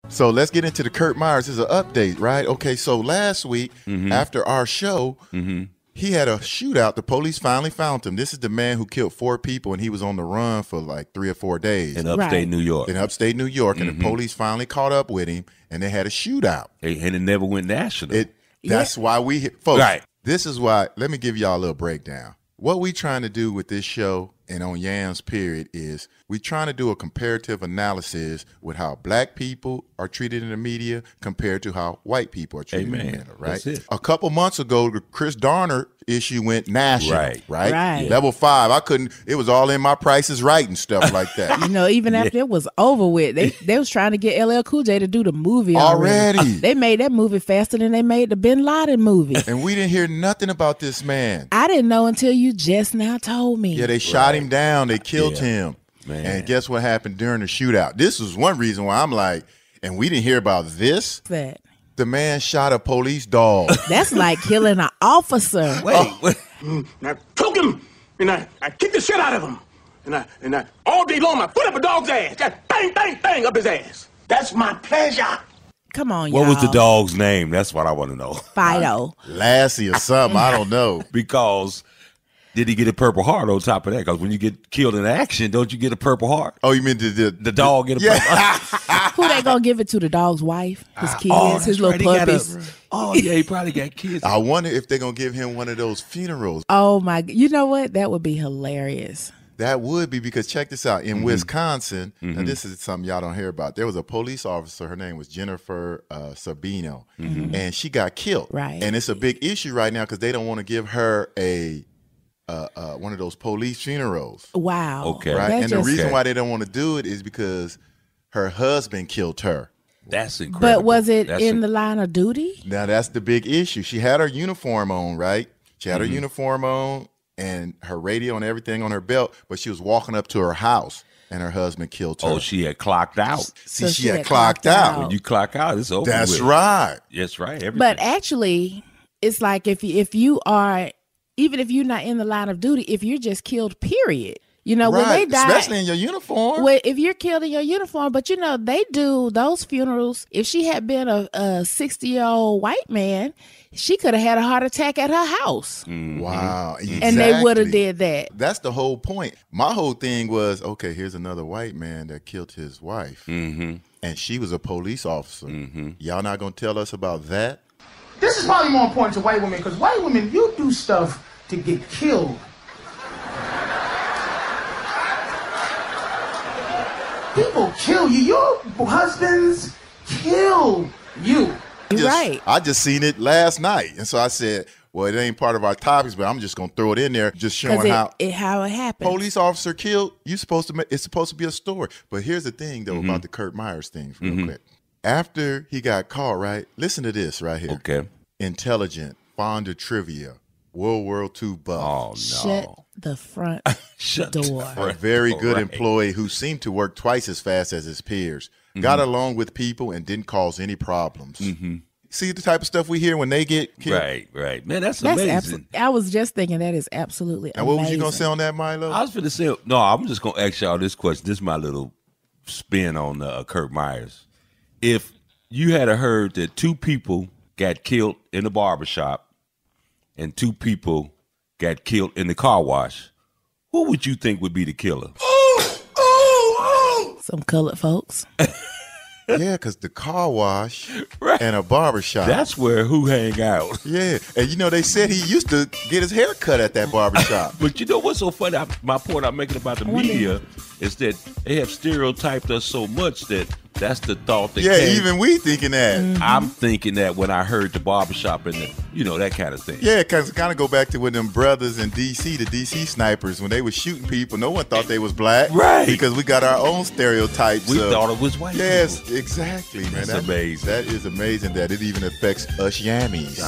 So let's get into the Kurt Myers. This is an update, right? Okay, so last week, after our show, he had a shootout. The police finally found him. This is the man who killed 4 people, and he was on the run for like 3 or 4 days. In upstate New York. In upstate New York, and the police finally caught up with him, and they had a shootout. And it never went national. That's why folks, this is why, let me give y'all a little breakdown. What we trying to do with this show and on Yams Period is we trying to do a comparative analysis with how black people are treated in the media compared to how white people are treated in the media, right? That's it. A couple months ago, the Chris Darner issue went national, right? Yeah. Level 5. it was all in My Price is Right and stuff like that. Even after it was over with, they was trying to get LL Cool J to do the movie already. They made that movie faster than they made the Bin Laden movie. And we didn't hear nothing about this man. I didn't know until you just now told me. Yeah, they shot him down. They killed him. Man. And guess what happened during the shootout? This was one reason why I'm like, and we didn't hear about this. That. The man shot a police dog. That's like killing an officer. Wait. And I took him, and I kicked the shit out of him. And I all day long, I put up a dog's ass. Just bang, bang, bang up his ass. That's my pleasure. Come on, y'all. What was the dog's name? That's what I want to know. Fido. Lassie or something. I don't know. Because did he get a Purple Heart on top of that? Because when you get killed in action, don't you get a Purple Heart? Oh, you mean the dog get a Purple Heart? Who they gonna give it to? The dog's wife? His kids? His little puppies? He probably got kids. I wonder if they're going to give him one of those funerals. Oh, my. You know what? That would be hilarious. That would be, because check this out. In Wisconsin, and this is something y'all don't hear about, there was a police officer. Her name was Jennifer Sabino, and she got killed. Right. And it's a big issue right now because they don't want to give her one of those police funerals. Wow. Okay. Right. That And the reason why they don't want to do it is because her husband killed her. That's incredible. But was it in the line of duty? Now, that's the big issue. She had her uniform on, right? She had her uniform on and her radio and everything on her belt, but she was walking up to her house and her husband killed her. Oh, she had clocked out. See, she had clocked out. When you clock out, it's over. That's right. That's right. Everything. But actually, it's like if you are, even if you're not in the line of duty, if you're just killed, period. When they die, especially in your uniform. Well, if you're killed in your uniform, but they do those funerals. If she had been a 60-year-old white man, she could have had a heart attack at her house. Wow. Exactly. And they would have did that. That's the whole point. My whole thing was, okay, here's another white man that killed his wife. And she was a police officer. Y'all not going to tell us about that? This is probably more important to white women, because white women, you do stuff to get killed. People kill you. Your husbands kill you. I just seen it last night. And so I said, well, it ain't part of our topics, but I'm just going to throw it in there, just showing how it happened. Police officer killed. It's supposed to be a story. But here's the thing, though, about the Kurt Myers thing, real quick. After he got caught, right? Listen to this right here. Okay. Intelligent, fond of trivia, World War II buff. Oh, no. Shut the front door. A very good employee who seemed to work twice as fast as his peers. Got along with people and didn't cause any problems. See the type of stuff we hear when they get killed? Right. Man, that's amazing. I was just thinking that is absolutely amazing. And what was you going to say on that, Milo? I was going to say, no, I'm just going to ask y'all this question. This is my little spin on Kurt Myers. If you had heard that 2 people got killed in the barbershop and 2 people got killed in the car wash, who would you think would be the killer? Some colored folks. Yeah, because the car wash and a barbershop. That's where who hang out. Yeah. And they said he used to get his hair cut at that barbershop. But you know what's so funny? My point I'm making about the media is that they have stereotyped us so much that that's the thought that came. Even we thinking that. I'm thinking that when I heard the barbershop and that kind of thing. Yeah, because it kind of go back to when them brothers in D.C., the D.C. snipers, when they were shooting people, no one thought they was black. Right. Because we got our own stereotypes. We thought it was white Yes, people. Exactly, man. That's amazing. That is amazing that it even affects us yammies.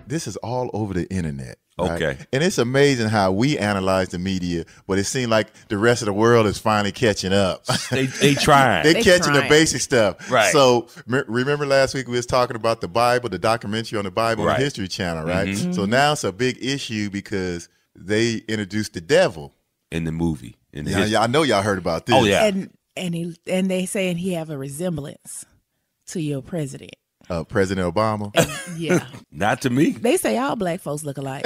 This is all over the internet. Right? Okay. And it's amazing how we analyze the media, but it seems like the rest of the world is finally catching up. They trying. They catching the basic stuff. Right. So remember last week we was talking about the Bible, the documentary on the Bible on the History Channel, right? So now it's a big issue because they introduced the devil in the movie. I know y'all heard about this. Oh, yeah. And and they saying he have a resemblance to your president. President Obama. And, yeah. Not to me. They say all black folks look alike.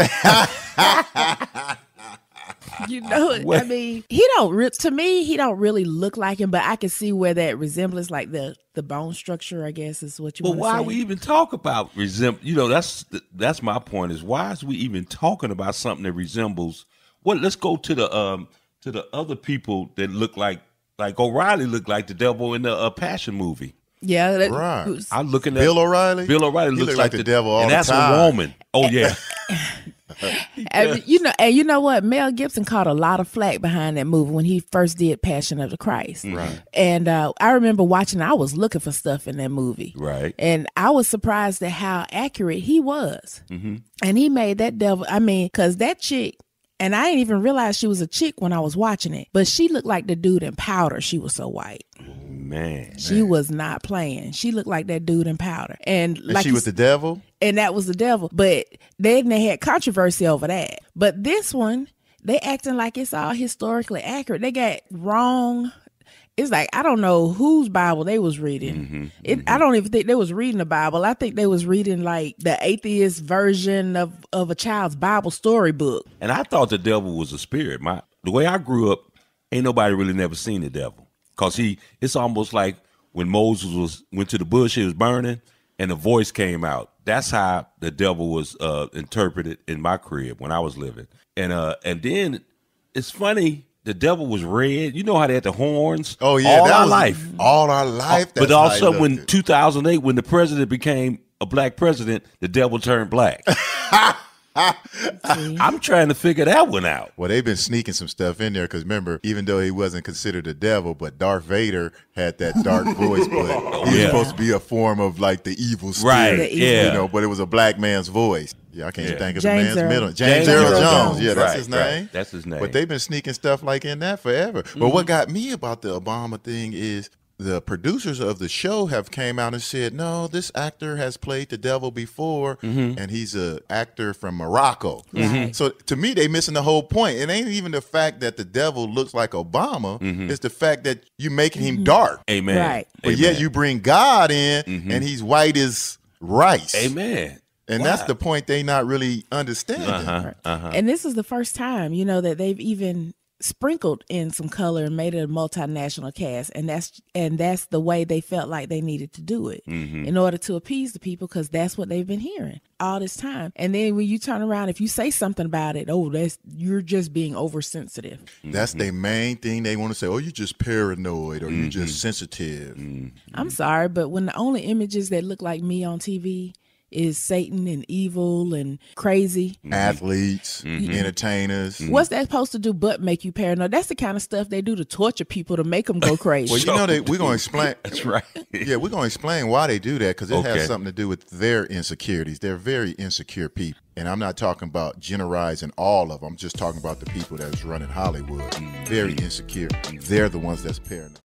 You know, What? I mean, to me, he don't really look like him, but I can see where that resemblance, like the bone structure, I guess, is what you But want to say. why we even talk about You know, that's my point. Is why is we even talking about something that resembles? Well, let's go to the other people that look like O'Reilly looked like the devil in the Passion movie. Yeah, Right. I'm looking at Bill O'Reilly. Bill O'Reilly He looks look like the devil all and the that's time. a woman. Oh yeah. And you know what? Mel Gibson caught a lot of flack behind that movie when he first did Passion of the Christ. Right. And I remember watching. I was looking for stuff in that movie. Right. And I was surprised at how accurate he was. Mm-hmm. And he made that devil. I mean, because that chick. And I didn't even realize she was a chick when I was watching it. But she looked like the dude in Powder. She was so white. Man. She was not playing. She looked like that dude in Powder. And like she was the devil? And that was the devil. But they had controversy over that. But this one, they acting like it's all historically accurate. They got wrong. It's like, I don't know whose Bible they was reading. I don't even think they was reading the Bible. I think they was reading like the atheist version of a child's Bible storybook. And I thought the devil was a spirit. The way I grew up, ain't nobody really never seen the devil. Cause it's almost like when Moses went to the bush, it was burning, and a voice came out. That's how the devil was interpreted in my crib when I was living. And then it's funny. The devil was red. You know how they had the horns? Oh, yeah. All our life. All our life. But also when 2008, when the president became a black president, the devil turned black. I'm trying to figure that one out. Well, they've been sneaking some stuff in there because remember, even though he wasn't considered a devil, but Darth Vader had that dark voice, but he was supposed to be a form of like the evil spirit. Right, yeah. You know, but it was a black man's voice. Yeah, I can't even think of James the man's Earl. middle. James Earl Earl Jones. Jones. Yeah, that's Right, his name. right. That's his name. But they've been sneaking stuff like in that forever. But what got me about the Obama thing is the producers of the show have came out and said, no, this actor has played the devil before, and he's an actor from Morocco. So to me, they missing the whole point. It ain't even the fact that the devil looks like Obama. It's the fact that you making him dark. Amen. Right. But yet you bring God in, and he's white as rice. Amen. And that's the point they not really understanding. And this is the first time, you know, that they've even sprinkled in some color and made it a multinational cast, and that's the way they felt like they needed to do it in order to appease the people, because that's what they've been hearing all this time. And then when you turn around, if you say something about it, you're just being oversensitive. That's their main thing. They want to say, oh, you're just paranoid or you're just sensitive. I'm sorry, but when the only images that look like me on TV is Satan and evil and crazy. Athletes, entertainers. What's that supposed to do but make you paranoid? That's the kind of stuff they do to torture people to make them go crazy. Well, you know, we're going to explain. That's right. Yeah, we're going to explain why they do that, because it has something to do with their insecurities. They're very insecure people. And I'm not talking about generalizing all of them. I'm just talking about the people that's running Hollywood. Very insecure. They're the ones that's paranoid.